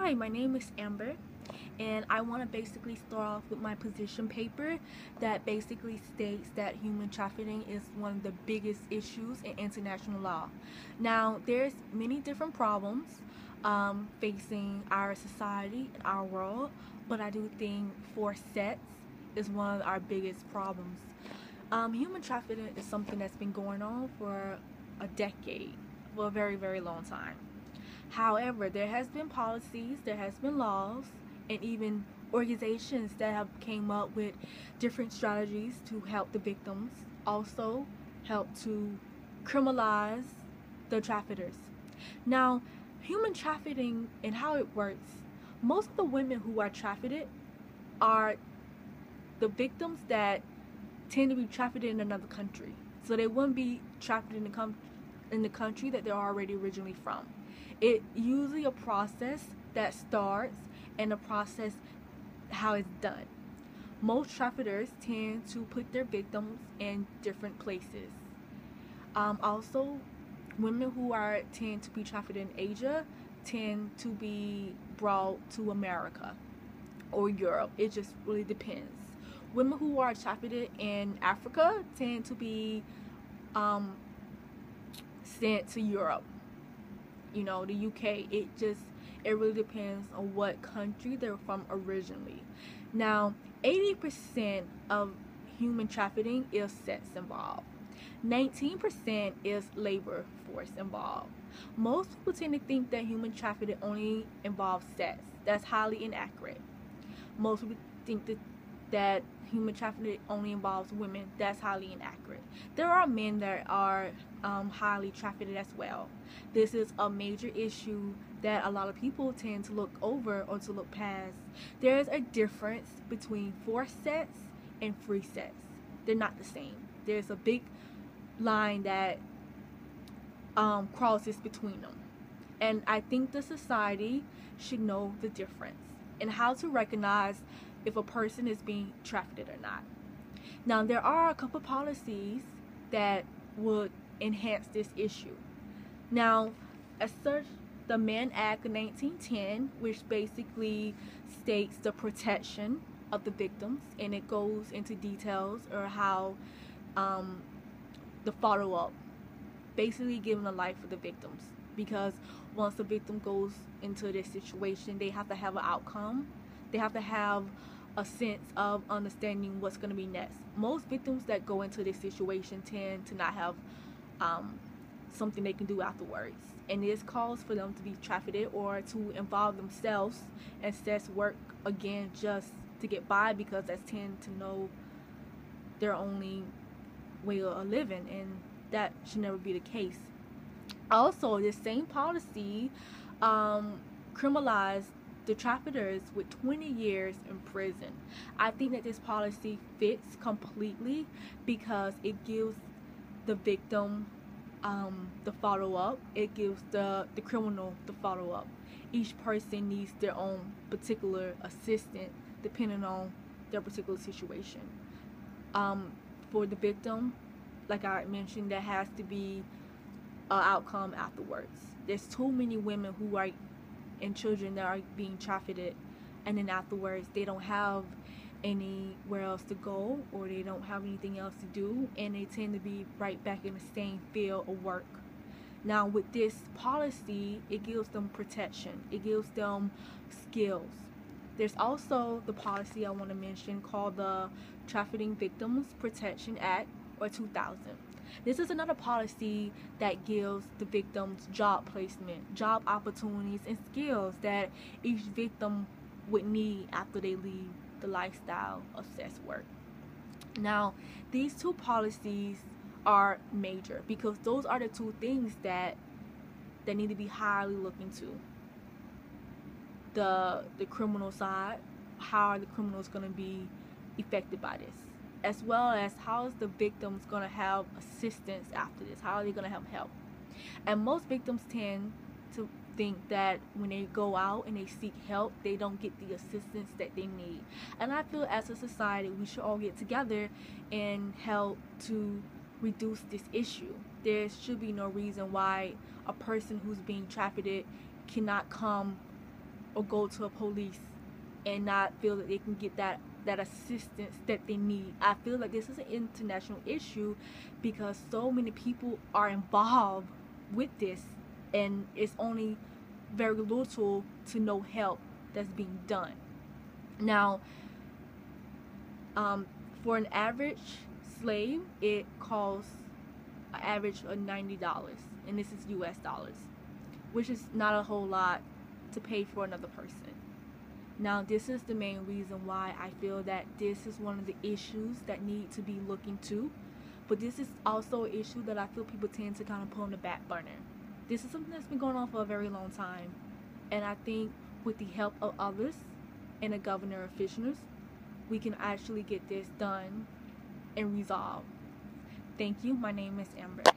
Hi, my name is Amber, and I want to basically start off with my position paper that basically states that human trafficking is one of the biggest issues in international law. Now, there's many different problems facing our society and our world, but I do think forced sex is one of our biggest problems. Human trafficking is something that's been going on for a decade, for a very, very long time. However, there has been policies, there has been laws, and even organizations that have came up with different strategies to help the victims, also help to criminalize the traffickers. Now, human trafficking and how it works, most of the women who are trafficked are the victims that tend to be trafficked in another country. So they wouldn't be trafficked in the country that they're already originally from. It's usually a process that starts and a process how it's done. Most traffickers tend to put their victims in different places. Also, women who tend to be trafficked in Asia tend to be brought to America or Europe. It just really depends. Women who are trafficked in Africa tend to be sent to Europe, the UK. It really depends on what country they're from originally. Now, 80% of human trafficking is sex involved. 19% is labor force involved. Most people tend to think that human trafficking only involves sex. That's highly inaccurate. Most people think that human trafficking only involves women. That's highly inaccurate. There are men that are highly trafficked as well. This is a major issue that a lot of people tend to look over or to look past. There is a difference between forced sex and free sex. They're not the same. There's a big line that crosses between them. And I think the society should know the difference and how to recognize if a person is being trafficked or not. Now, there are a couple policies that would enhance this issue. Now, as such, the Mann Act of 1910, which basically states the protection of the victims, and it goes into details or how the follow-up, basically giving a life for the victims, because once the victim goes into this situation, they have to have an outcome. They have to have a sense of understanding what's going to be next. Most victims that go into this situation tend to not have something they can do afterwards, and this calls for them to be trafficked or to involve themselves in sex work again just to get by, because that's tend to know their only way of living, and that should never be the case. Also, this same policy criminalized the traffickers with 20 years in prison. I think that this policy fits completely because it gives the victim the follow-up. It gives the criminal the follow-up. Each person needs their own particular assistant depending on their particular situation. For the victim, like I mentioned, there has to be an outcome afterwards. There's too many women who are and children that are being trafficked, and then afterwards they don't have anywhere else to go, or they don't have anything else to do, and they tend to be right back in the same field of work. Now, with this policy, it gives them protection, it gives them skills. There's also the policy I want to mention called the Trafficking Victims Protection Act, or 2000. This is another policy that gives the victims job placement, job opportunities, and skills that each victim would need after they leave the lifestyle of sex work. Now, these two policies are major because those are the two things that need to be highly looked into. The criminal side, how are the criminals going to be affected by this? As well as how is the victims going to have assistance after this? How are they going to have help? And most victims tend to think that when they go out and they seek help, they don't get the assistance that they need. And I feel as a society, we should all get together and help to reduce this issue. There should be no reason why a person who's being trafficked cannot come or go to a police and not feel that they can get that assistance that they need. I feel like this is an international issue because so many people are involved with this, and it's only very little to no help that's being done. Now, for an average slave, it costs an average of $90, and this is US dollars, which is not a whole lot to pay for another person. Now, this is the main reason why I feel that this is one of the issues that need to be looked into, but this is also an issue that I feel people tend to kind of put on the back burner. This is something that's been going on for a very long time, and I think with the help of others and the governor officials, we can actually get this done and resolved. Thank you. My name is Amber.